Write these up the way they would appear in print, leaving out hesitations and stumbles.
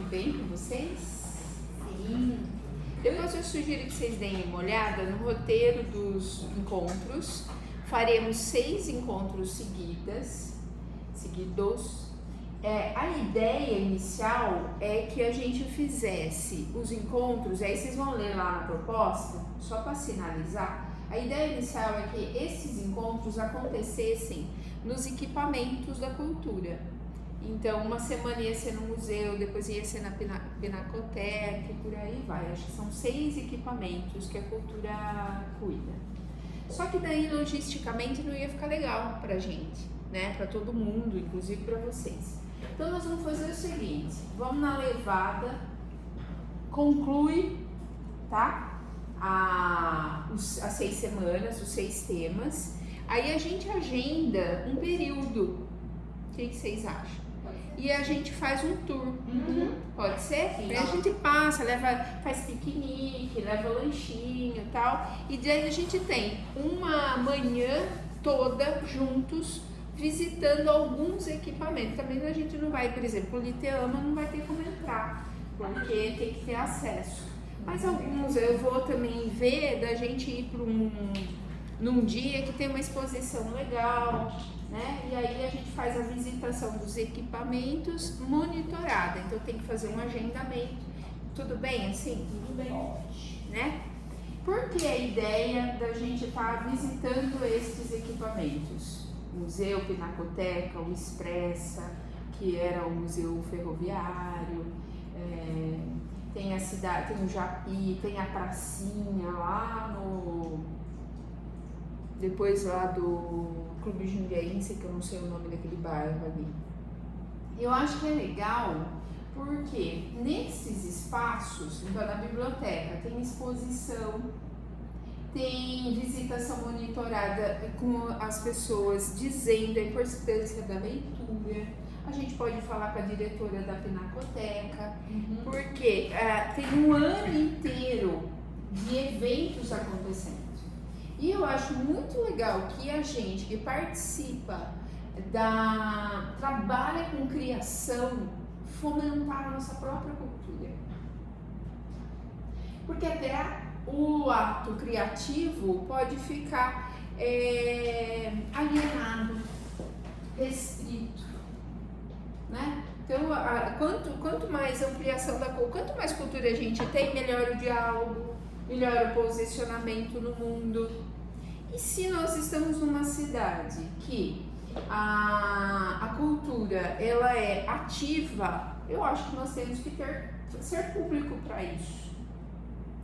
bem com vocês? Sim. Depois eu sugiro que vocês deem uma olhada no roteiro dos encontros. Faremos 6 encontros seguidos. A ideia inicial é que a gente fizesse os encontros, aí vocês vão ler lá na proposta, só para sinalizar. A ideia inicial é que esses encontros acontecessem nos equipamentos da cultura. Então, uma semana ia ser no museu, depois ia ser na Pinacoteca e por aí vai. Acho que são 6 equipamentos que a cultura cuida. Só que daí, logisticamente, não ia ficar legal pra gente, né? Pra todo mundo, inclusive pra vocês. Então, nós vamos fazer o seguinte, vamos na levada, conclui, tá? As 6 semanas, os 6 temas. Aí a gente agenda um período. O que vocês acham? E a gente faz um tour. Pode ser? Sim. Aí a gente passa, faz piquenique, leva lanchinho e tal. E daí a gente tem uma manhã toda juntos visitando alguns equipamentos. Também a gente não vai, por exemplo, o Liteama não vai ter como entrar, porque tem que ter acesso. Mas alguns eu vou também ver da gente ir para num dia que tem uma exposição legal, né? E aí a gente faz a visitação dos equipamentos monitorada. Então tem que fazer um agendamento. Tudo bem assim? Tudo bem. Né? Por que a ideia da gente estar visitando estes equipamentos? O Museu Pinacoteca, o Expressa, que era o Museu Ferroviário, tem a cidade, tem o Japi, tem a pracinha lá depois lá do Clube Jundiaense, que eu não sei o nome daquele bairro ali. Eu acho que é legal porque nesses espaços, então na biblioteca tem exposição, tem visitação monitorada com as pessoas dizendo a importância da leitura. A gente pode falar com a diretora da Pinacoteca, porque tem um ano inteiro de eventos acontecendo. E eu acho muito legal que a gente que participa trabalha com criação, fomentar a nossa própria cultura. Porque até o ato criativo pode ficar alienado, restrito, né? Então, quanto mais ampliação quanto mais cultura a gente tem, melhor o diálogo, melhor o posicionamento no mundo. E se nós estamos numa cidade que a cultura ela é ativa, eu acho que nós temos que ser público para isso,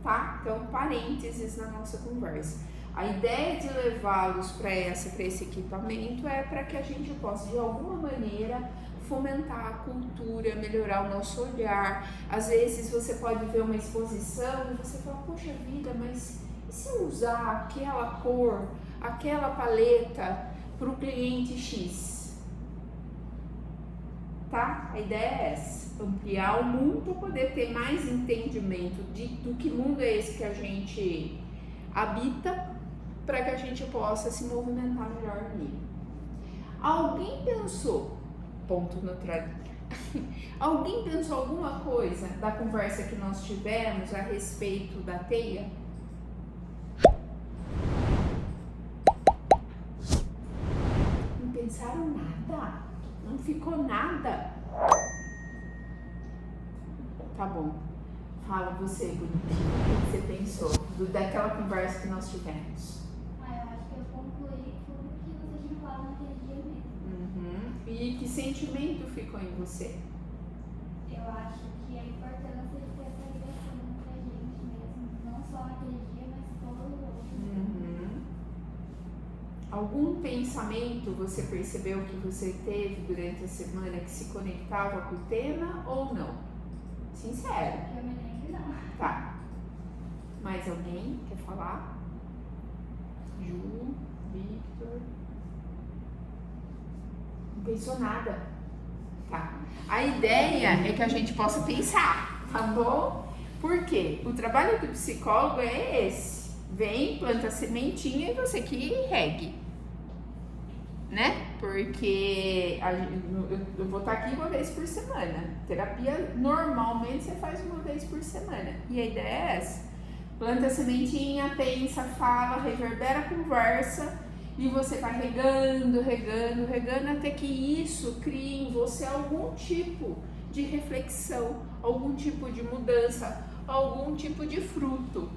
tá? Então, parênteses na nossa conversa. A ideia de levá-los para esse equipamento é para que a gente possa, de alguma maneira, fomentar a cultura, melhorar o nosso olhar. Às vezes você pode ver uma exposição e você fala, poxa vida, mas e se eu usar aquela cor, aquela paleta para o cliente X? Tá? A ideia é essa, ampliar o mundo para poder ter mais entendimento do que mundo é esse que a gente habita, para que a gente possa se movimentar melhor nele. Alguém pensou, ponto neutral, alguém pensou alguma coisa da conversa que nós tivemos a respeito da teia? Não pensaram nada? Não ficou nada? Tá bom. Fala você, bonitinho, o que você pensou daquela conversa que nós tivemos? Eu acho que eu concluí tudo que você tinha falado naquele dia mesmo. E que sentimento ficou em você? Eu acho que a importância de ter essa ligação entre a gente mesmo, não só naquele dia, mas todos os outros. Algum pensamento você percebeu que você teve durante a semana que se conectava com o tema ou não? Sincero. Que eu me lembro, não. Tá. Mais alguém quer falar? Ju, Victor. Não pensou nada. Tá. A ideia é que a gente possa pensar, tá bom? Por quê? O trabalho do psicólogo é esse. Vem, planta a sementinha e você que regue, né? Porque eu vou estar aqui uma vez por semana. Terapia, normalmente, você faz uma vez por semana. E a ideia é essa. Planta a sementinha, pensa, fala, reverbera a conversa e você vai regando, até que isso crie em você algum tipo de reflexão, algum tipo de mudança, algum tipo de fruto,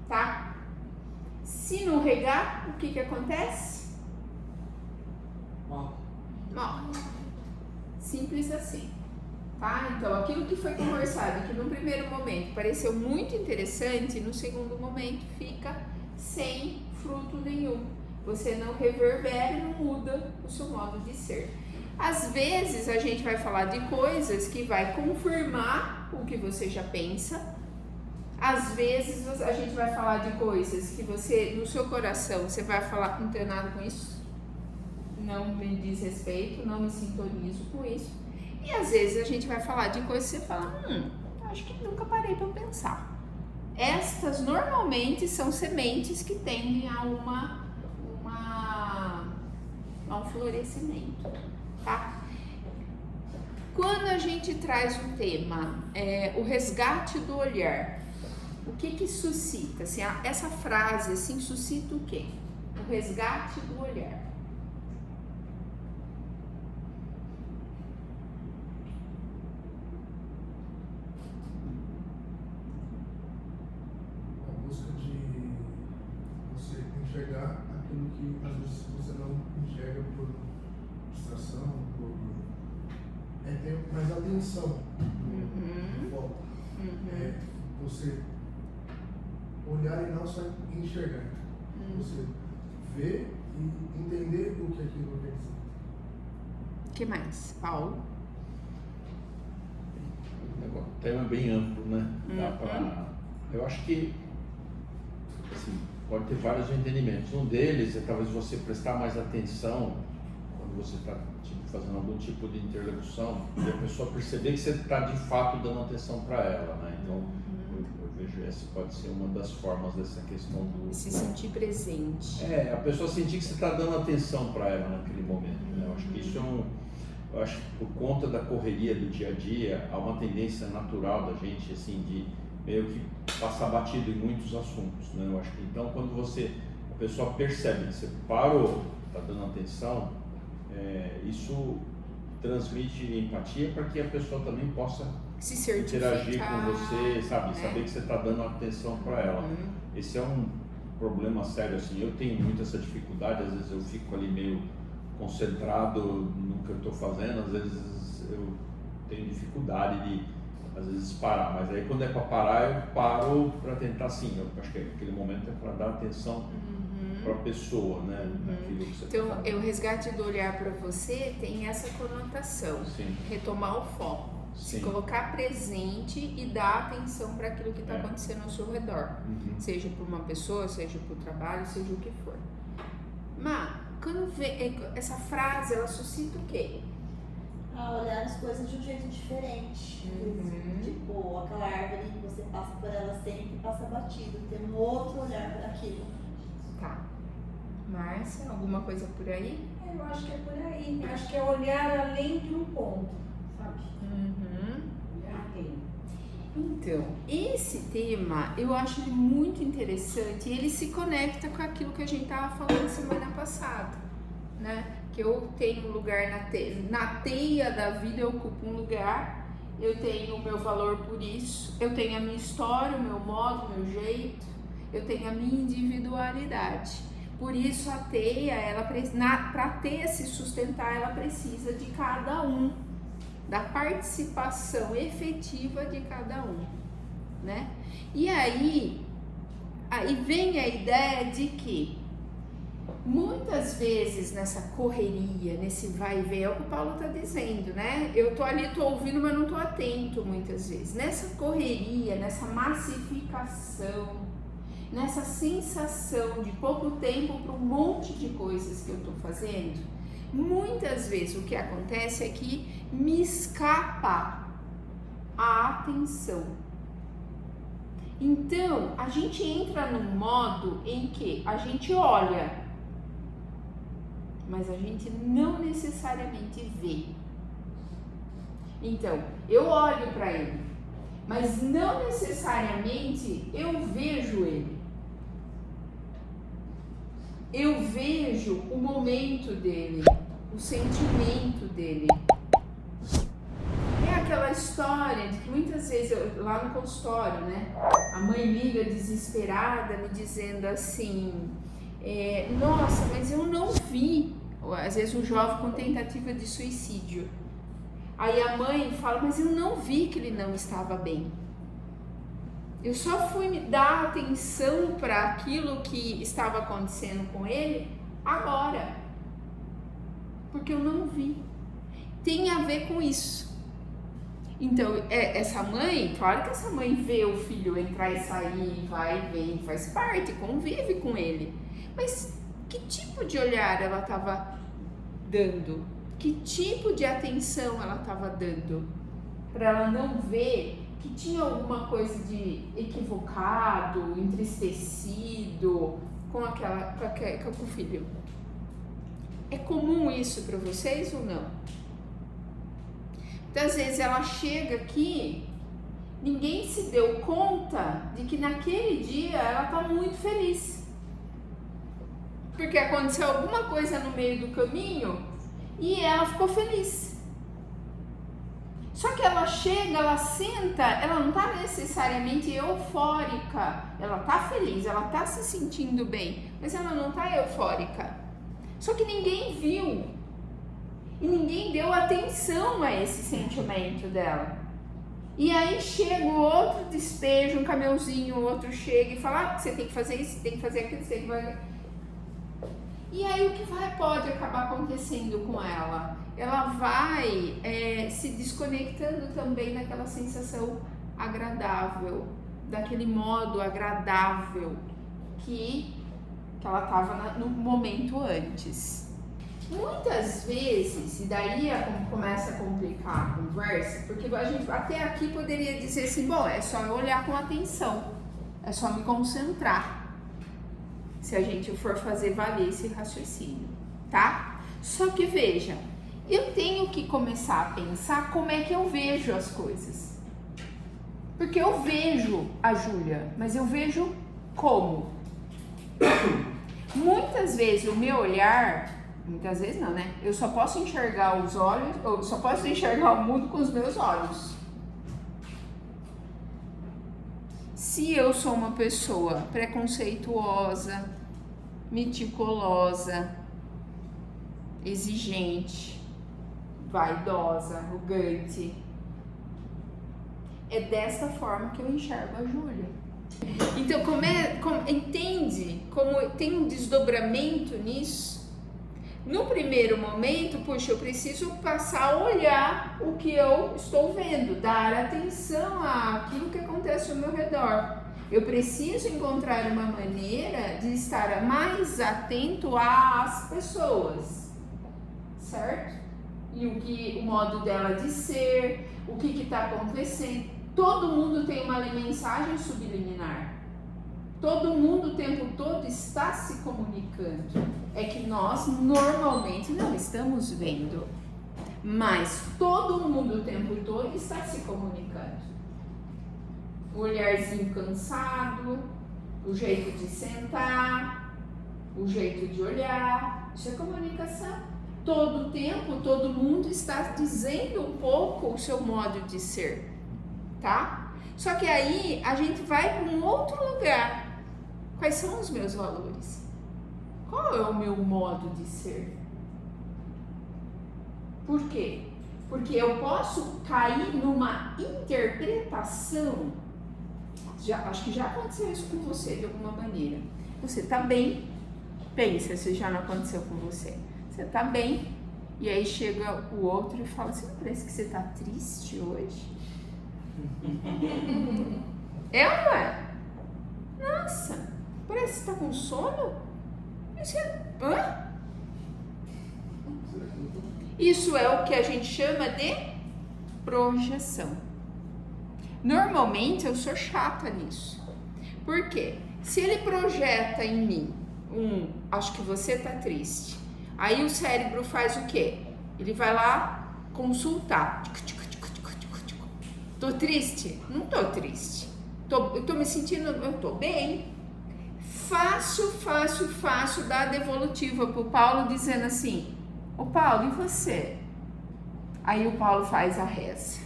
tá? Se não regar, o que acontece? Morre. Simples assim. Tá? Então, aquilo que foi conversado, que no primeiro momento pareceu muito interessante, no segundo momento fica sem fruto nenhum. Você não reverbera e não muda o seu modo de ser. Às vezes a gente vai falar de coisas que vai confirmar o que você já pensa. Às vezes a gente vai falar de coisas que você, no seu coração, você vai falar, não tenho nada com isso, não me diz respeito, não me sintonizo com isso. E às vezes a gente vai falar de coisas que você fala, acho que nunca parei para pensar. Estas normalmente são sementes que tendem a um florescimento, tá? Quando a gente traz um tema, o resgate do olhar, o que suscita? Assim, essa frase assim, suscita o quê? O resgate do olhar. Enxergar aquilo que às vezes você não enxerga por distração, ter mais atenção no foco. Você olhar e não só enxergar. Você ver e entender o que aquilo quer dizer. O que mais, Paulo? O tema é bem amplo, né? Eu acho que assim, pode ter vários entendimentos. Um deles é talvez você prestar mais atenção quando você está fazendo algum tipo de interlocução e a pessoa perceber que você está de fato dando atenção para ela, né? Então eu vejo essa pode ser uma das formas dessa questão do se sentir presente. A pessoa sentir que você está dando atenção para ela naquele momento, né? Eu acho que isso eu acho que por conta da correria do dia a dia há uma tendência natural da gente assim de meio que passar batido em muitos assuntos, né? Eu acho que então quando a pessoa percebe que você parou, está dando atenção, isso transmite empatia para que a pessoa também possa se interagir com você, sabe? Saber que você está dando atenção para ela. Esse é um problema sério, assim, eu tenho muito essa dificuldade, às vezes eu fico ali meio concentrado no que eu estou fazendo, às vezes eu tenho dificuldade de às vezes parar, mas aí quando é para parar, eu paro para tentar assim, eu acho que aquele momento é para dar atenção para a pessoa, né? Naquilo que você então, tá o resgate do olhar para você tem essa conotação, retomar o foco, se colocar presente e dar atenção para aquilo que está acontecendo ao seu redor, seja por uma pessoa, seja por trabalho, seja o que for. Mas, quando vê essa frase, ela suscita o quê? A olhar as coisas de um jeito diferente. Tipo, aquela árvore que você passa por ela sempre e passa batido, ter um outro olhar para aquilo. Tá. Márcia, alguma coisa por aí? Eu acho que é por aí. Eu acho que é olhar além de um ponto, sabe? Olhar além. Então, esse tema eu acho ele muito interessante e ele se conecta com aquilo que a gente estava falando semana passada, né? Que eu tenho um lugar na teia da vida, eu ocupo um lugar, eu tenho o meu valor por isso, eu tenho a minha história, o meu modo, o meu jeito, eu tenho a minha individualidade. Por isso a teia, para ter se sustentar, ela precisa de cada um, da participação efetiva de cada um, né? E aí vem a ideia de que muitas vezes nessa correria, nesse vai e vem, é o que o Paulo está dizendo, né? Eu tô ali, tô ouvindo, mas não tô atento muitas vezes. Nessa correria, nessa massificação, nessa sensação de pouco tempo para um monte de coisas que eu tô fazendo, muitas vezes o que acontece é que me escapa a atenção. Então, a gente entra num modo em que a gente olha mas a gente não necessariamente vê. Então, eu olho para ele, mas não necessariamente eu vejo ele. Eu vejo o momento dele, o sentimento dele. É aquela história de que muitas vezes, lá no consultório, né, a mãe liga desesperada me dizendo assim, nossa, mas eu não vi, às vezes um jovem com tentativa de suicídio. Aí a mãe fala, mas eu não vi que ele não estava bem. Eu só fui me dar atenção para aquilo que estava acontecendo com ele agora. Porque eu não vi. Tem a ver com isso. Então, essa mãe, claro que essa mãe vê o filho entrar e sair, vai e vem, faz parte, convive com ele. Mas que tipo de olhar ela estava dando? Que tipo de atenção ela estava dando? Para ela não ver que tinha alguma coisa de equivocado, entristecido com o filho. É comum isso para vocês ou não? Muitas vezes ela chega aqui, ninguém se deu conta de que naquele dia ela está muito feliz. Porque aconteceu alguma coisa no meio do caminho e ela ficou feliz. Só que ela chega, ela senta, ela não está necessariamente eufórica. Ela está feliz, ela está se sentindo bem, mas ela não está eufórica. Só que ninguém viu e ninguém deu atenção a esse sentimento dela. E aí chega o outro, despeja um caminhãozinho, o outro chega e fala, você tem que fazer isso, tem que fazer aquilo, você tem que fazer... E aí o que pode acabar acontecendo com ela? Ela vai se desconectando também daquela sensação agradável, daquele modo agradável que ela estava no momento antes. Muitas vezes, e daí começa a complicar a conversa, porque a gente até aqui poderia dizer assim, bom, é só eu olhar com atenção, é só me concentrar, se a gente for fazer valer esse raciocínio, tá? Só que veja, eu tenho que começar a pensar como é que eu vejo as coisas. Porque eu vejo a Júlia, mas eu vejo como? Muitas vezes o meu olhar, muitas vezes não, né? Eu só posso enxergar os olhos, ou só posso enxergar o mundo com os meus olhos. Se eu sou uma pessoa preconceituosa, meticulosa, exigente, vaidosa, arrogante, é dessa forma que eu enxergo a Júlia. Então, entende como tem um desdobramento nisso? No primeiro momento, puxa, eu preciso passar a olhar o que eu estou vendo, dar atenção àquilo que acontece ao meu redor. Eu preciso encontrar uma maneira de estar mais atento às pessoas, certo? E o modo dela de ser, o que está acontecendo. Todo mundo tem uma mensagem subliminar. Todo mundo o tempo todo está se comunicando. É que nós normalmente não estamos vendo, mas todo mundo o tempo todo está se comunicando. O olharzinho cansado, o jeito de sentar, o jeito de olhar, isso é comunicação. Todo tempo, todo mundo está dizendo um pouco o seu modo de ser, tá? Só que aí a gente vai para um outro lugar. Quais são os meus valores? Qual é o meu modo de ser? Por quê? Porque eu posso cair numa interpretação. Acho que já aconteceu isso com você de alguma maneira. Você tá bem, pensa se já não aconteceu com você. Você tá bem, e aí chega o outro e fala, você não parece que você tá triste hoje? É ou não é? Nossa, parece que você tá com sono? Isso é o que a gente chama de projeção. Normalmente eu sou chata nisso. Por quê? Se ele projeta em mim, acho que você tá triste, Aí o cérebro faz o quê? Ele vai lá consultar. Tô triste? Não tô triste. Eu tô me sentindo, eu tô bem. Fácil, dá a devolutiva pro Paulo dizendo assim: ô Paulo, e você? Aí o Paulo faz a reza.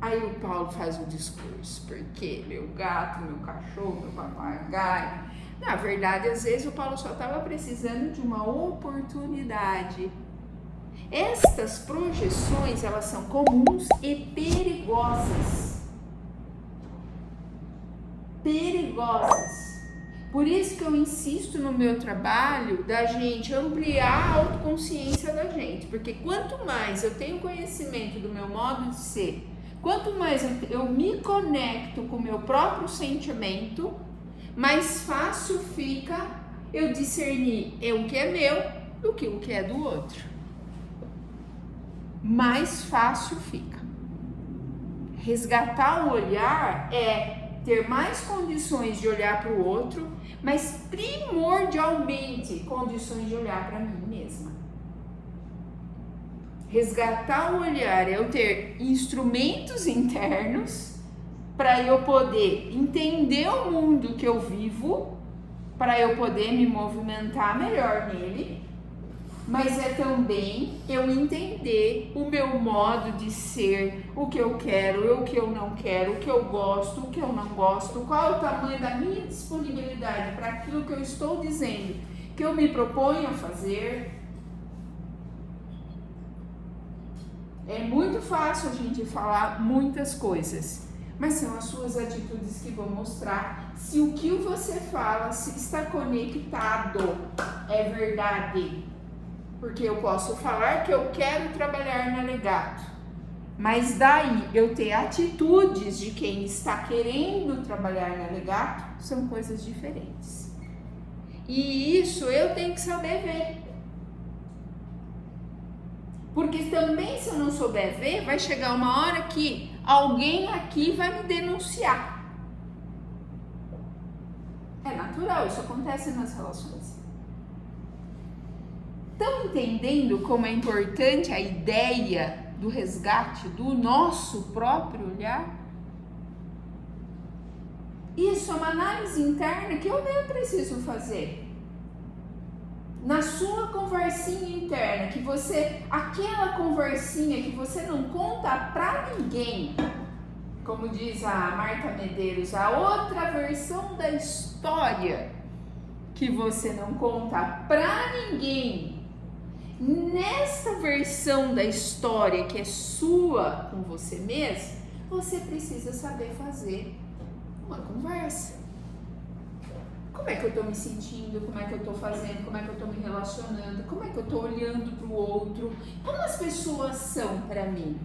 Aí o Paulo faz o discurso, porque meu gato, meu cachorro, meu papagaio. Na verdade, às vezes o Paulo só estava precisando de uma oportunidade. Estas projeções, elas são comuns e perigosas. Por isso que eu insisto no meu trabalho da gente ampliar a autoconsciência da gente, porque quanto mais eu tenho conhecimento do meu modo de ser, quanto mais eu me conecto com o meu próprio sentimento, mais fácil fica eu discernir o que é meu do que o que é do outro. Mais fácil fica. Resgatar o olhar é ter mais condições de olhar para o outro, mas primordialmente condições de olhar para mim mesma. Resgatar o olhar é eu ter instrumentos internos para eu poder entender o mundo que eu vivo, para eu poder me movimentar melhor nele, mas é também eu entender o meu modo de ser, o que eu quero, o que eu não quero, o que eu gosto, o que eu não gosto, qual é o tamanho da minha disponibilidade para aquilo que eu estou dizendo, que eu me proponho a fazer. É muito fácil a gente falar muitas coisas, mas são as suas atitudes que vão mostrar se o que você fala se está conectado, é verdade. Porque eu posso falar que eu quero trabalhar na Legato, mas daí eu ter atitudes de quem está querendo trabalhar na Legato são coisas diferentes. E isso eu tenho que saber ver. Porque também se eu não souber ver, vai chegar uma hora que alguém aqui vai me denunciar. É natural, isso acontece nas relações. Estão entendendo como é importante a ideia do resgate do nosso próprio olhar? Isso é uma análise interna que eu mesmo preciso fazer. Na sua conversinha interna, que você, aquela conversinha que você não conta pra ninguém, como diz a Marta Medeiros, a outra versão da história que você não conta pra ninguém. Nessa versão da história que é sua com você mesmo, você precisa saber fazer uma conversa. Como é que eu tô me sentindo? Como é que eu tô fazendo? Como é que eu tô me relacionando? Como é que eu tô olhando pro outro? Como as pessoas são para mim?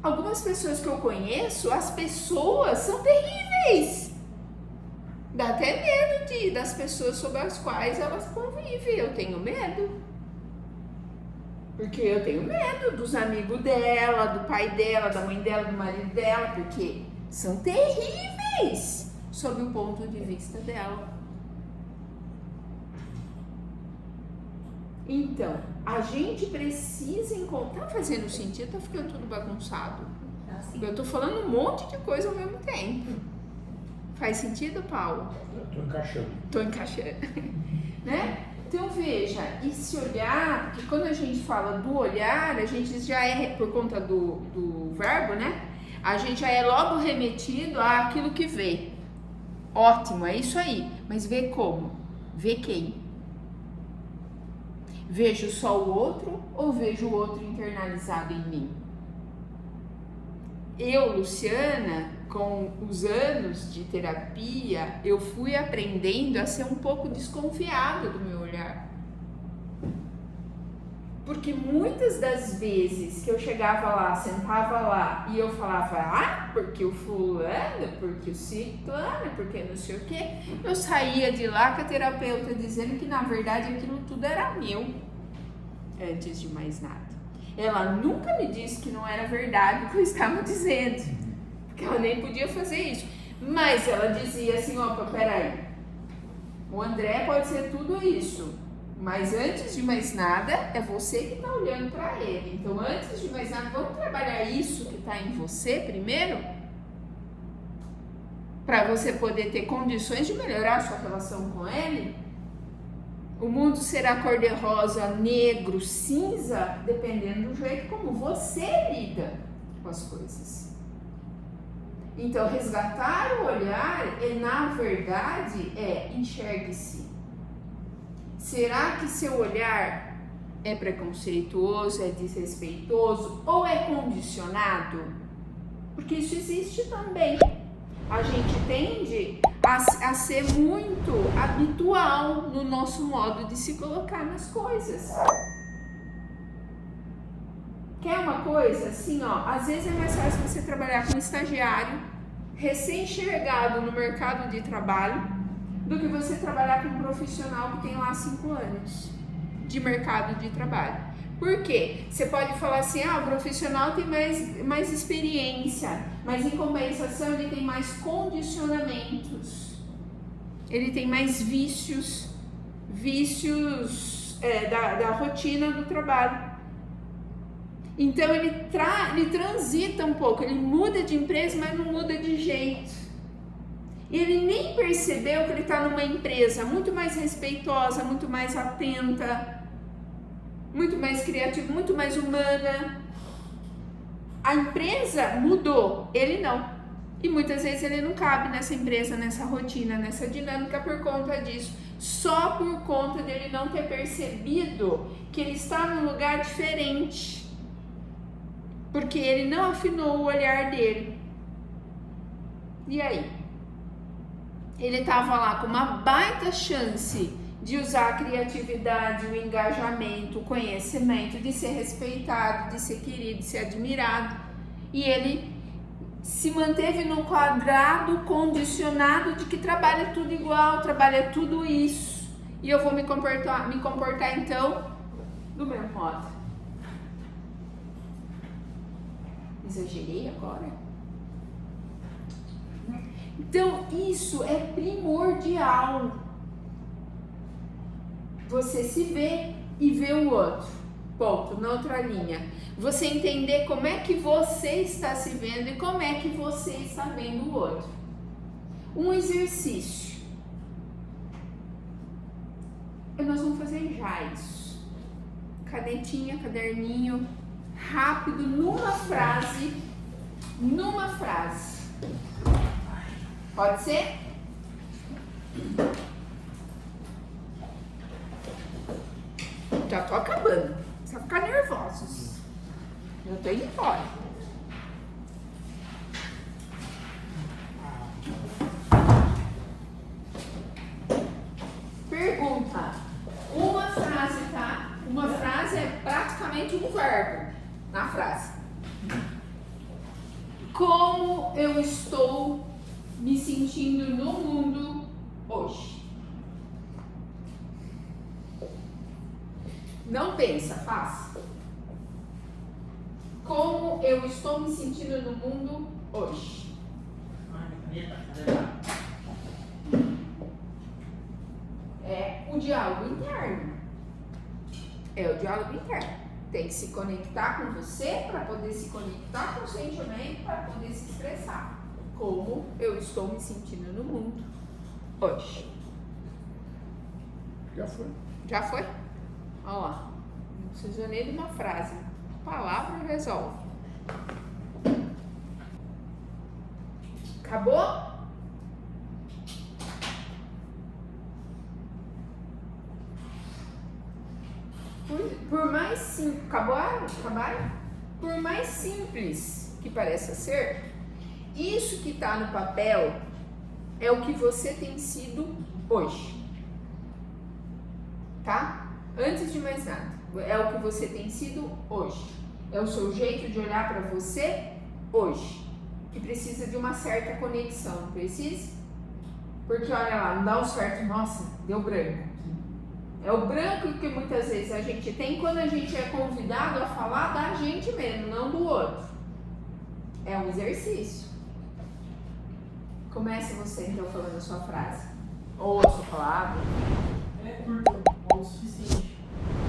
Algumas pessoas que eu conheço, as pessoas são terríveis. Dá até medo das pessoas sobre as quais elas convivem. Eu tenho medo. Porque eu tenho medo dos amigos dela, do pai dela, da mãe dela, do marido dela, porque são terríveis sob o ponto de vista dela. Então, a gente precisa encontrar, tá fazendo sentido, tá ficando tudo bagunçado. Eu tô falando um monte de coisa ao mesmo tempo. Faz sentido, Paulo? Tô encaixando. Né? Então veja, esse olhar, porque quando a gente fala do olhar, a gente já é, por conta do verbo, né? A gente já é logo remetido àquilo que vê. Ótimo, é isso aí. Mas vê como? Vê quem? Vejo só o outro ou vejo o outro internalizado em mim? Eu, Luciana, com os anos de terapia, eu fui aprendendo a ser um pouco desconfiada do meu olhar. Porque muitas das vezes que eu chegava lá, sentava lá e eu falava, porque o fulano, porque o ciclano, porque não sei o quê, eu saía de lá com a terapeuta dizendo que na verdade aquilo tudo era meu, antes de mais nada. Ela nunca me disse que não era verdade o que eu estava dizendo, porque ela nem podia fazer isso. Mas ela dizia assim, opa, peraí, o André pode ser tudo isso, Mas antes de mais nada, é você que está olhando para ele. Então, antes de mais nada, vamos trabalhar isso que está em você primeiro, para você poder ter condições de melhorar a sua relação com ele. O mundo será cor-de-rosa, negro, cinza, dependendo do jeito como você lida com as coisas. Então, resgatar o olhar, na verdade, enxergue-se. Será que seu olhar é preconceituoso, é desrespeitoso ou é condicionado? Porque isso existe também. A gente tende a ser muito habitual no nosso modo de se colocar nas coisas. Quer uma coisa? Assim, às vezes é mais fácil você trabalhar com um estagiário recém-chegado no mercado de trabalho do que você trabalhar com um profissional que tem lá 5 anos de mercado de trabalho. Por quê? Você pode falar assim, o profissional tem mais experiência, mas em compensação ele tem mais condicionamentos, ele tem mais vícios da rotina do trabalho. Então ele transita um pouco, ele muda de empresa, mas não muda de jeito. Ele nem percebeu que ele está numa empresa muito mais respeitosa, muito mais atenta, muito mais criativa, muito mais humana. A empresa mudou, ele não. E muitas vezes ele não cabe nessa empresa, nessa rotina, nessa dinâmica por conta disso. Só por conta dele não ter percebido que ele está num lugar diferente. Porque ele não afinou o olhar dele. E aí? Ele estava lá com uma baita chance de usar a criatividade, o engajamento, o conhecimento, de ser respeitado, de ser querido, de ser admirado. E ele se manteve num quadrado condicionado de que trabalha tudo igual, trabalha tudo isso. E eu vou me comportar então do mesmo modo. Exagerei agora? Então isso é primordial. Você se vê e vê o outro. Ponto, na outra linha. Você entender como é que você está se vendo e como é que você está vendo o outro. Um exercício. Nós vamos fazer já isso. Canetinha, caderninho, rápido, numa frase. Pode ser? Já tô acabando. Precisa ficar nervosos. Eu tô indo embora. Pergunta. Uma frase, tá? Uma frase é praticamente um verbo na frase. Como eu estou me sentindo no mundo hoje? Não pensa, faz. Como eu estou me sentindo no mundo hoje? É o diálogo interno. É o diálogo interno. Tem que se conectar com você para poder se conectar com o sentimento, para poder se expressar. Como eu estou me sentindo no mundo hoje? Já foi. Já foi? Olha lá. Não precisa nem de uma frase. Palavra resolve. Acabou? Por mais simples. Acabaram? Por mais simples que pareça ser, isso que está no papel é o que você tem sido hoje. Tá? Antes de mais nada, é o que você tem sido hoje. É o seu jeito de olhar para você hoje. Que precisa de uma certa conexão, não precisa? Porque olha lá, não dá um certo, nossa, deu branco. É o branco que muitas vezes a gente tem quando a gente é convidado a falar da gente mesmo, não do outro. É um exercício. Comece você então falando a sua frase. Ou a sua palavra. Ou suficiente.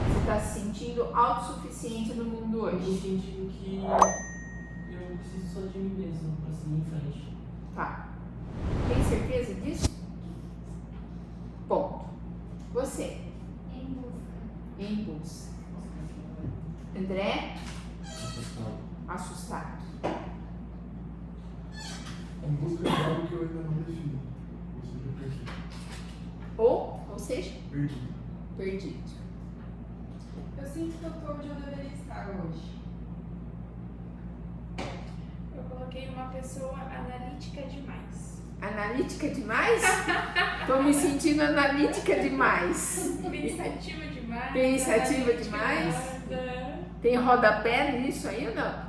Você está se sentindo autossuficiente no mundo Eu tô hoje. sentindo que eu preciso só de mim mesmo pra seguir em frente. Tá. Tem certeza disso? Ponto. Você, Em busca. em busca. André, Assustado. assustado. Em busca de algo que eu ainda não defino. Ou seja, Ou seja, perdido. perdido. Eu sinto que eu tô onde eu deveria estar hoje. Eu coloquei uma pessoa analítica demais. Analítica demais? Tô me sentindo analítica demais. Pensativa demais. Pensativa demais? analisada. Tem rodapé nisso aí ou não?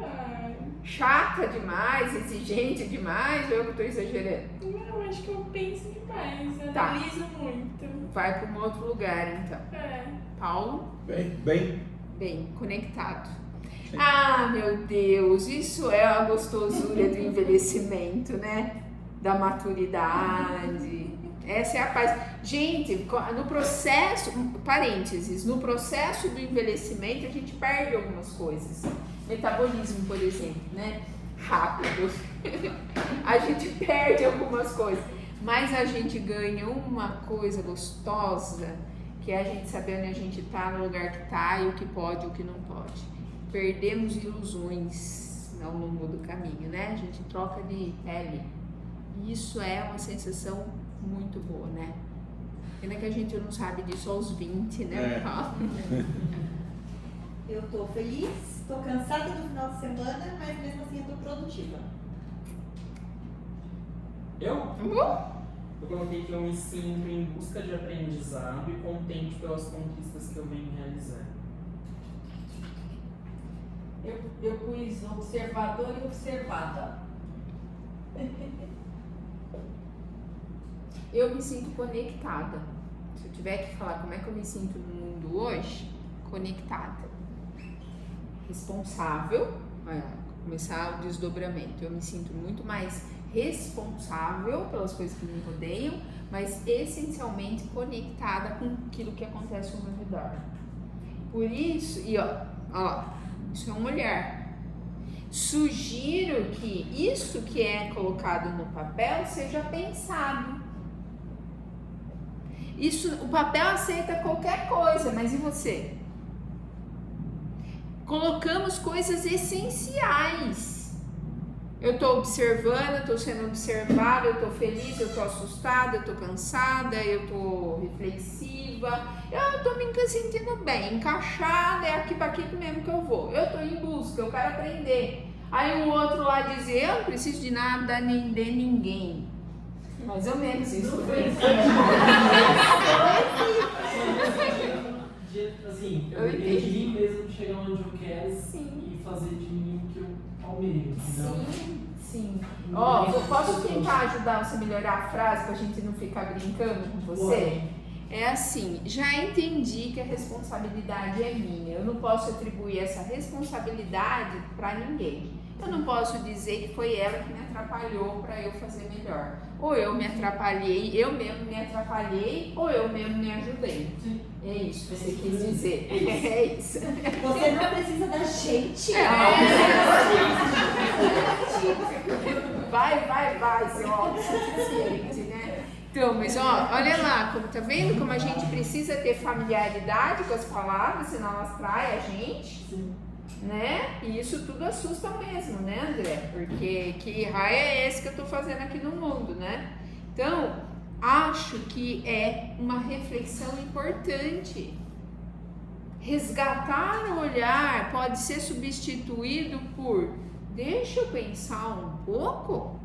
Ai, Chata demais, exigente demais, ou eu que tô exagerando? não, acho que eu penso demais. Tá. Analiso muito. Vai para um outro lugar então. É. Paulo? Bem, Bem, conectado. Ah, meu Deus, isso é a gostosura do envelhecimento, né? Da maturidade. Essa é a paz. Gente, no processo, parênteses, no processo do envelhecimento a gente perde algumas coisas. Metabolismo, por exemplo, né? Rápido. A gente perde algumas coisas, mas a gente ganha uma coisa gostosa, que é a gente saber onde a gente tá, no lugar que tá, e o que pode e o que não pode. Perdemos ilusões ao longo do caminho, né? A gente troca de pele. E isso é uma sensação muito boa, né? Pena que a gente não sabe disso aos 20, né? É. Eu tô feliz, tô cansada do final de semana, mas mesmo assim eu tô produtiva. Eu coloquei que eu me sinto em busca de aprendizado e contente pelas conquistas que eu venho realizando. Eu pus observador e observada. Eu me sinto conectada. Se eu tiver que falar como é que eu me sinto no mundo hoje, conectada. Responsável, começar o desdobramento. Eu me sinto muito mais responsável pelas coisas que me rodeiam, mas essencialmente conectada com aquilo que acontece ao meu redor. Por isso, e ó, isso é um olhar. Sugiro que isso que é colocado no papel seja pensado. Isso, o papel aceita qualquer coisa, mas e você? Colocamos coisas essenciais. Eu estou observando, estou sendo observada, eu estou feliz, eu estou assustada, eu estou cansada, eu estou reflexiva, eu estou me sentindo bem, encaixada, é aqui para aqui mesmo que eu vou. Eu estou em busca, eu quero aprender. Aí o outro lá diz, eu não preciso de nada nem de ninguém. Mais ou menos isso. Assim, Eu eu entendi. de mim mesmo chegar onde eu quero Sim. e fazer de mim o que eu almejo, entendeu? Sim. Ó, eu posso tentar ajudar você a melhorar a frase pra gente não ficar brincando com você? É assim, já entendi que a responsabilidade é minha. Eu não posso atribuir essa responsabilidade pra ninguém. Eu não posso dizer que foi ela que me atrapalhou para eu fazer melhor. Ou eu me atrapalhei, eu mesmo me atrapalhei, ou eu mesmo me ajudei. Sim. É isso que você quis dizer. É isso. Você não precisa da gente. Vai, seu autossuficiente, né? Então, mas ó, olha lá, como tá vendo como a gente precisa ter familiaridade com as palavras, senão elas traem a gente, Sim. né? E isso tudo assusta mesmo, né, André? Porque que raio é esse que eu tô fazendo aqui no mundo, né? Então, acho que é uma reflexão importante. Resgatar o olhar pode ser substituído por deixa eu pensar um pouco.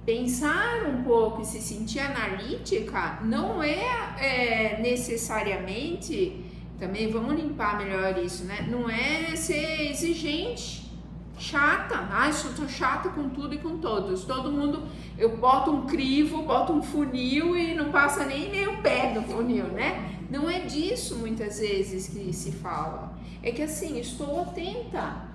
Pensar um pouco e se sentir analítica não é necessariamente, também vamos limpar melhor isso, né? Não é ser exigente, chata. Eu tô chata com tudo e com todos. Todo mundo, eu boto um crivo, boto um funil e não passa nem o pé do funil, né? Não é disso muitas vezes que se fala. É que assim, estou atenta.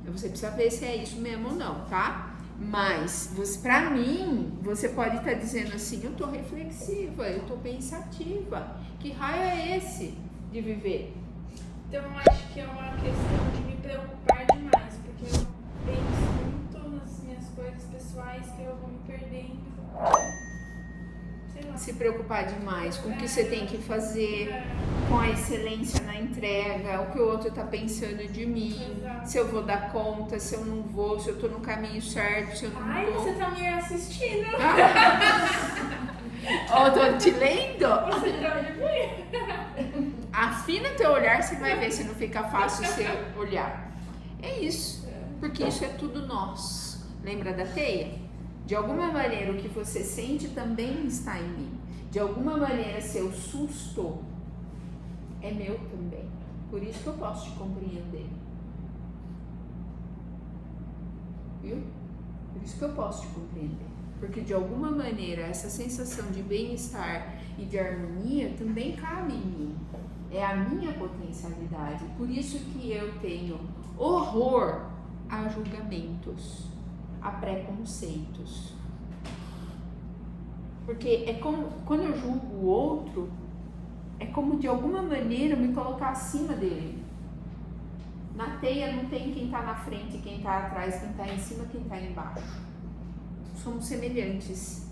Você precisa ver se é isso mesmo ou não, tá? Mas, pra mim, você pode estar dizendo assim, eu tô reflexiva, eu tô pensativa. Que raio é esse de viver? Então eu acho que é uma questão de me preocupar demais, porque eu penso muito nas minhas coisas pessoais que eu vou me perdendo. Sei lá. Se preocupar demais com o que você tem que fazer, com a excelência na entrega, o que o outro tá pensando de mim, Exato. se eu vou dar conta, se eu não vou, se eu tô no caminho certo, se eu não Ai, tô. você tá me assistindo? Ó, tô te lendo? Você tá me vendo? Afina teu olhar, você vai ver se não fica fácil você olhar. É isso, porque isso é tudo nós. Lembra da teia? De alguma maneira o que você sente também está em mim. De alguma maneira seu susto é meu também. Por isso que eu posso te compreender. Viu? Por isso que eu posso te compreender. Porque de alguma maneira essa sensação de bem-estar e de harmonia também cabe em mim. É a minha potencialidade. Por isso que eu tenho horror a julgamentos, a preconceitos. Porque é como quando eu julgo o outro, é como de alguma maneira me colocar acima dele. Na teia não tem quem está na frente, quem está atrás, quem está em cima, quem está embaixo. Somos semelhantes.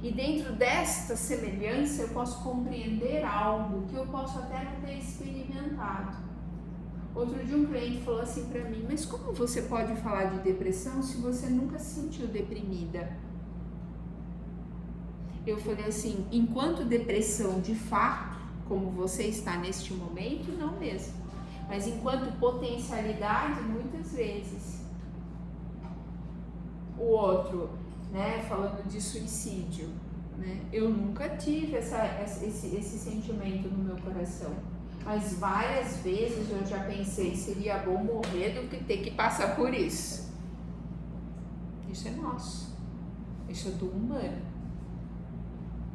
E dentro desta semelhança eu posso compreender algo que eu posso até não ter experimentado. Outro dia um cliente falou assim para mim, mas como você pode falar de depressão se você nunca se sentiu deprimida? Eu falei assim, enquanto depressão de fato, como você está neste momento, não mesmo. Mas enquanto potencialidade, muitas vezes. O outro, né, falando de suicídio, né, eu nunca tive esse sentimento no meu coração. Mas várias vezes eu já pensei, seria bom morrer do que ter que passar por isso. Isso é nosso. Isso é do humano.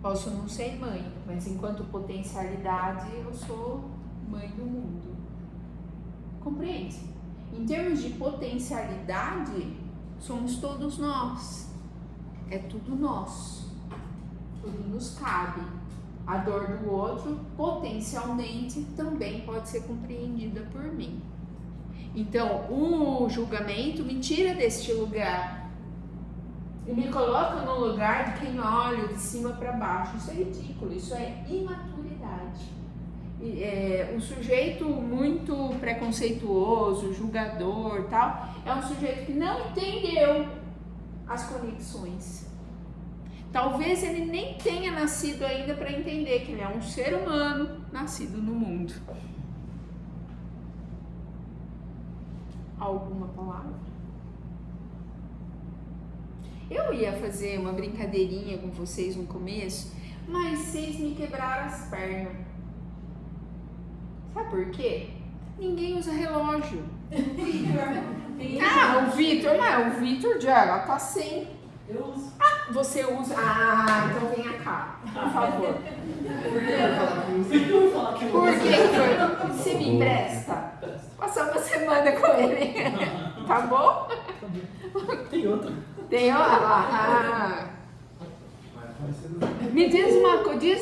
Posso não ser mãe, mas enquanto potencialidade eu sou mãe do mundo. Compreende? Em termos de potencialidade, somos todos nós. É tudo nosso. Tudo nos cabe. A dor do outro, potencialmente, também pode ser compreendida por mim. Então, o julgamento me tira deste lugar e me coloca no lugar de quem olha de cima para baixo. Isso é ridículo, isso é imaturidade. O sujeito muito preconceituoso, julgador, tal, é um sujeito que não entendeu as conexões. Talvez ele nem tenha nascido ainda para entender que ele é um ser humano nascido no mundo. Alguma palavra? Eu ia fazer uma brincadeirinha com vocês no começo, mas vocês me quebraram as pernas. Sabe por quê? Ninguém usa relógio. Ah, o Vitor já tá sem. Eu uso. Ah, você usa. Ah, então venha cá, por favor. Por que foi? Você me empresta? Passa uma semana com ele. Tá bom? Tem outra. Tem outra? Me diz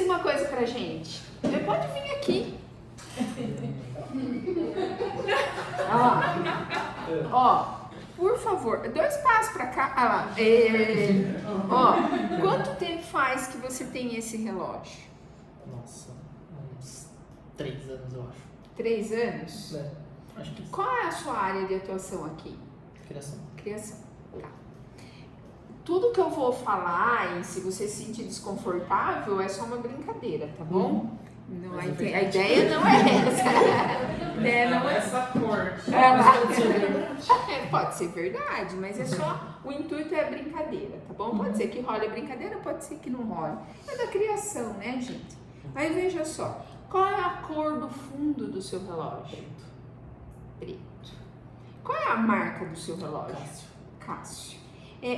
uma coisa pra gente. Você pode vir aqui. Ó, por favor, 2 passos pra cá. Ó, quanto tempo faz que você tem esse relógio? Nossa, uns 3 anos, eu acho. 3 anos? É, acho que Qual é a sua área de atuação aqui? criação. Criação. Tá. Tudo que eu vou falar, e se você se sentir desconfortável, é só uma brincadeira, tá bom? Não, a ideia não é essa. Não é essa cor. Pode ser verdade, mas é só. O intuito é a brincadeira, tá bom? Pode ser que role a brincadeira, pode ser que não role. É da criação, né, gente? Mas veja só, qual é a cor do fundo do seu relógio? Preto. Qual é a marca do seu relógio? Cássio.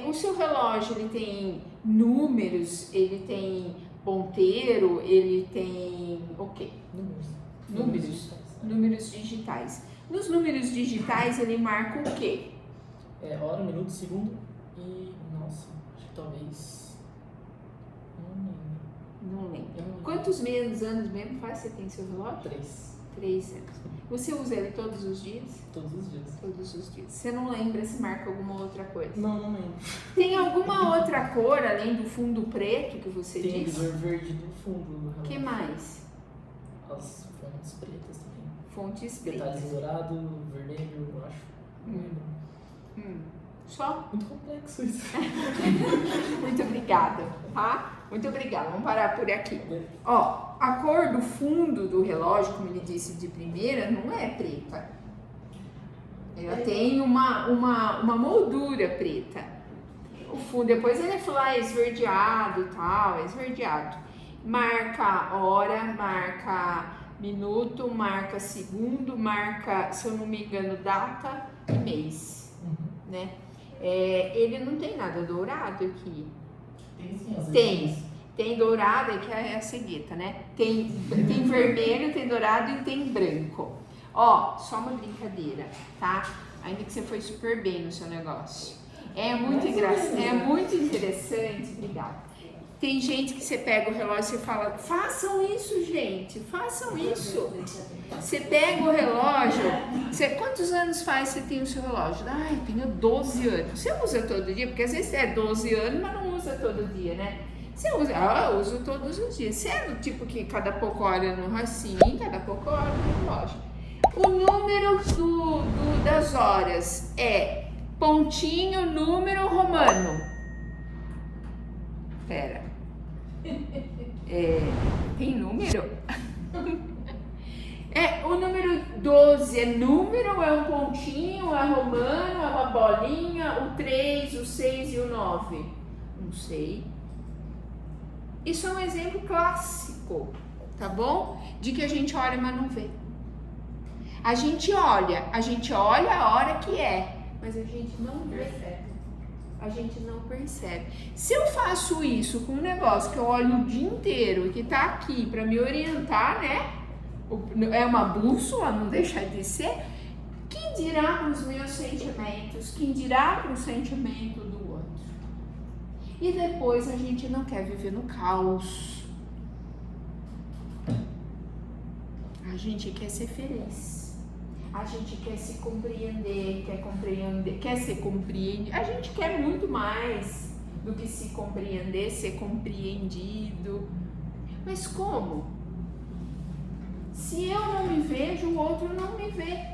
O seu relógio, ele tem números, ele tem ponteiro, ele tem o quê? Números digitais. Nos números digitais, ele marca o quê? hora, minuto, segundo e... Nossa, acho que talvez... Não lembro. Eu não lembro. Quantos anos mesmo faz você tem seu relógio? 3. 3 anos. Você usa ele todos os dias? Todos os dias. Todos os dias. Você não lembra se marca alguma outra coisa? Não lembro. Tem alguma outra cor além do fundo preto que você Tem o disse? visor verde do fundo do relógio. O que mais? As fontes pretas também. Fontes Detalhes pretas. dourado, vermelho, eu acho. Não lembro. Só? Muito complexo isso. Muito obrigada, tá? Muito obrigada. Vamos parar por aqui. Ó, a cor do fundo do relógio, como ele disse de primeira, não é preta. Ela tem uma moldura preta. O fundo, depois ele falou, esverdeado e tal, é esverdeado. Marca hora, marca minuto, marca segundo, marca, se eu não me engano, data e mês, né? Ele não tem nada dourado aqui. Tem sim, às Tem. Tem dourado, que é a cegueta, né? Tem vermelho, tem dourado e tem branco. Ó, só uma brincadeira, tá? Ainda que você foi super bem no seu negócio. É muito engraçado, é muito interessante, obrigada. Tem gente que você pega o relógio e fala, façam isso, gente, façam isso. Você pega o relógio, quantos anos faz você tem o seu relógio? Ai, tenho 12 anos. Você usa todo dia? Porque às vezes é 12 anos, mas não usa todo dia, né? Você usa? Eu uso todos os dias. Você é do tipo que cada pouco olha no racinho, cada pouco olha no relógio. O número das horas é pontinho, número romano. Pera. Tem número? O número 12 é número, é um pontinho, é romano, é uma bolinha, o 3, o 6 e o 9? Não sei. Isso é um exemplo clássico, tá bom? De que a gente olha, mas não vê. A gente olha a hora que é, mas a gente não vê. A gente não percebe. Se eu faço isso com um negócio que eu olho o dia inteiro e que tá aqui para me orientar, né? É uma bússola, não deixa de ser. Quem dirá para os meus sentimentos? Quem dirá para o sentimento do outro? E depois a gente não quer viver no caos. A gente quer ser feliz. A gente quer se compreender, quer ser compreendido. A gente quer muito mais do que se compreender, ser compreendido. Mas como? Se eu não me vejo, o outro não me vê.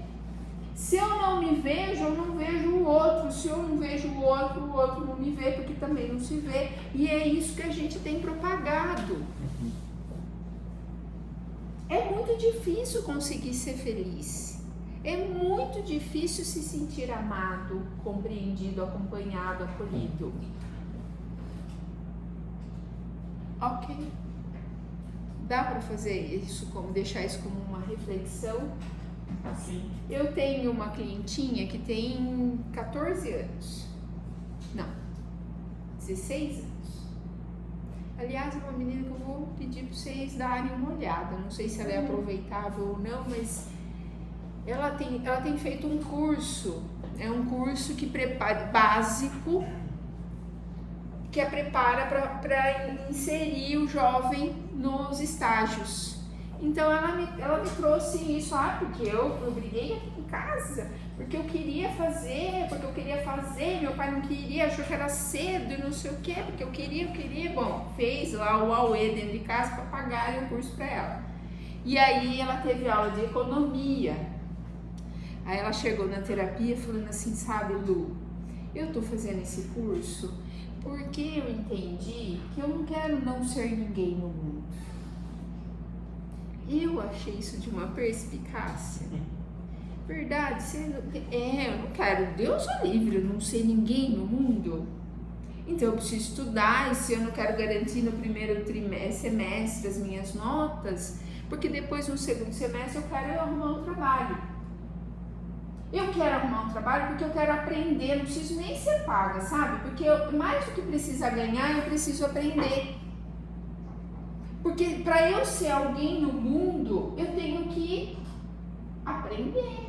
Se eu não me vejo, eu não vejo o outro. Se eu não vejo o outro não me vê, porque também não se vê. E é isso que a gente tem propagado. É muito difícil conseguir ser feliz. É muito difícil se sentir amado, compreendido, acompanhado, acolhido. Ok. Dá para fazer isso, deixar isso como uma reflexão? Sim. Eu tenho uma clientinha que tem 14 anos. Não, 16 anos. Aliás, é uma menina que eu vou pedir para vocês darem uma olhada. Não sei se ela é aproveitável ou não, mas ela tem feito um curso. É um curso que prepara básico, que prepara para inserir o jovem nos estágios. Então ela me trouxe isso, porque eu briguei aqui em casa, porque eu queria fazer, meu pai não queria, achou que era cedo e não sei o que, porque eu queria, bom, fez lá o AUE dentro de casa para pagar o curso para ela. E aí ela teve aula de economia. Aí ela chegou na terapia falando assim, sabe, Lu, eu tô fazendo esse curso porque eu entendi que eu não quero não ser ninguém no mundo. Eu achei isso de uma perspicácia. Verdade, eu não quero, Deus o livre, eu não ser ninguém no mundo. Então eu preciso estudar, e se eu não quero garantir no primeiro semestre as minhas notas, porque depois no segundo semestre eu quero arrumar um trabalho. Eu quero arrumar um trabalho porque eu quero aprender, não preciso nem ser paga, sabe? Porque mais do que precisar ganhar, eu preciso aprender. Porque para eu ser alguém no mundo, eu tenho que aprender.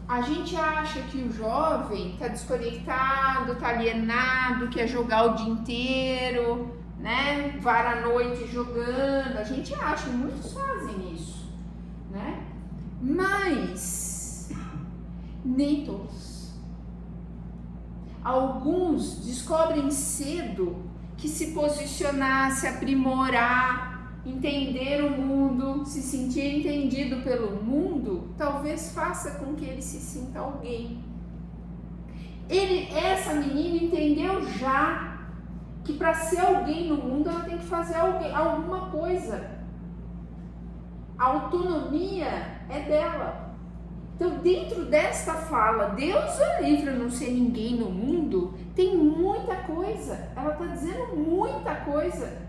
A gente acha que o jovem está desconectado, está alienado, quer jogar o dia inteiro, né? Vara a noite jogando. A gente acha, muitos fazem isso, né? Mas nem todos. Alguns descobrem cedo que se posicionar, se aprimorar, entender o mundo, se sentir entendido pelo mundo, talvez faça com que ele se sinta alguém. Essa menina entendeu já que para ser alguém no mundo ela tem que fazer alguma coisa. A autonomia é dela. Então, dentro desta fala, Deus o livre a não ser ninguém no mundo, tem muita coisa. Ela está dizendo muita coisa.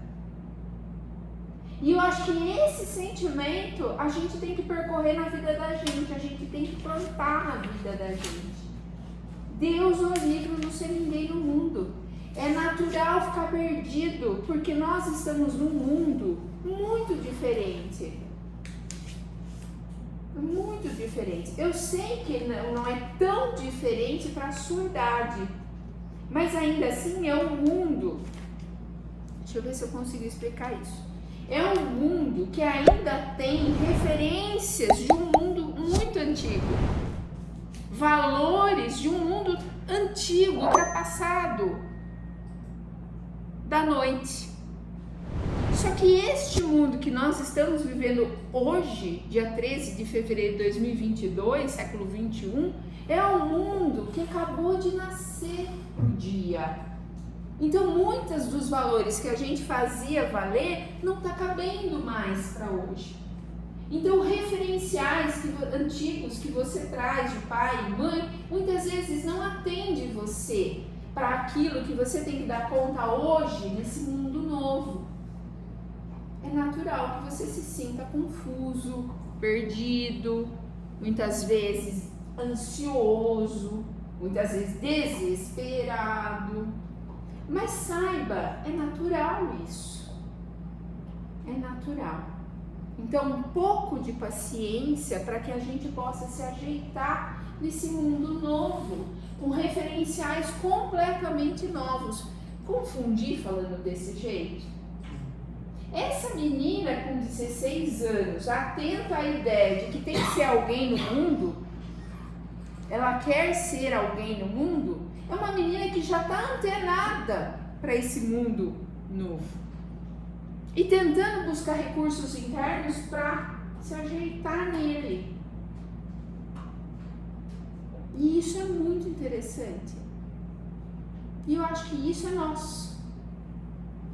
E eu acho que esse sentimento a gente tem que percorrer na vida da gente, a gente tem que plantar na vida da gente. Deus o livre a não ser ninguém no mundo. É natural ficar perdido, porque nós estamos num mundo muito diferente. Muito diferente. Eu sei que não é tão diferente para a sua idade, mas ainda assim é um mundo. Deixa eu ver se eu consigo explicar isso. É um mundo que ainda tem referências de um mundo muito antigo, valores de um mundo antigo, ultrapassado, da noite. Só que este mundo que nós estamos vivendo hoje, dia 13 de fevereiro de 2022, século 21, é um mundo que acabou de nascer um dia. Então, muitos dos valores que a gente fazia valer não está cabendo mais para hoje. Então, referenciais antigos que você traz de pai e mãe, muitas vezes não atende você para aquilo que você tem que dar conta hoje nesse mundo novo. É natural que você se sinta confuso, perdido, muitas vezes ansioso, muitas vezes desesperado. Mas saiba, é natural isso. É natural. Então, um pouco de paciência para que a gente possa se ajeitar nesse mundo novo, com referenciais completamente novos. Confundir falando desse jeito? Essa menina com 16 anos, atenta à ideia de que tem que ser alguém no mundo, ela quer ser alguém no mundo, é uma menina que já está antenada para esse mundo novo e tentando buscar recursos internos para se ajeitar nele. E isso é muito interessante. E eu acho que isso é nosso.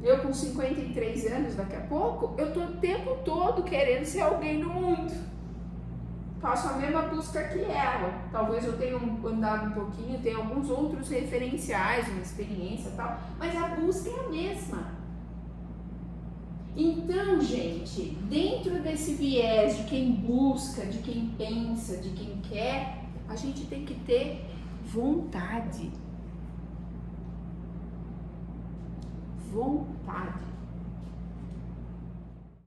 Eu com 53 anos, daqui a pouco, eu estou o tempo todo querendo ser alguém no mundo. Faço a mesma busca que ela. Talvez eu tenha andado um pouquinho, tenha alguns outros referenciais, uma experiência e tal, mas a busca é a mesma. Então, gente, dentro desse viés de quem busca, de quem pensa, de quem quer, a gente tem que ter vontade. Vontade.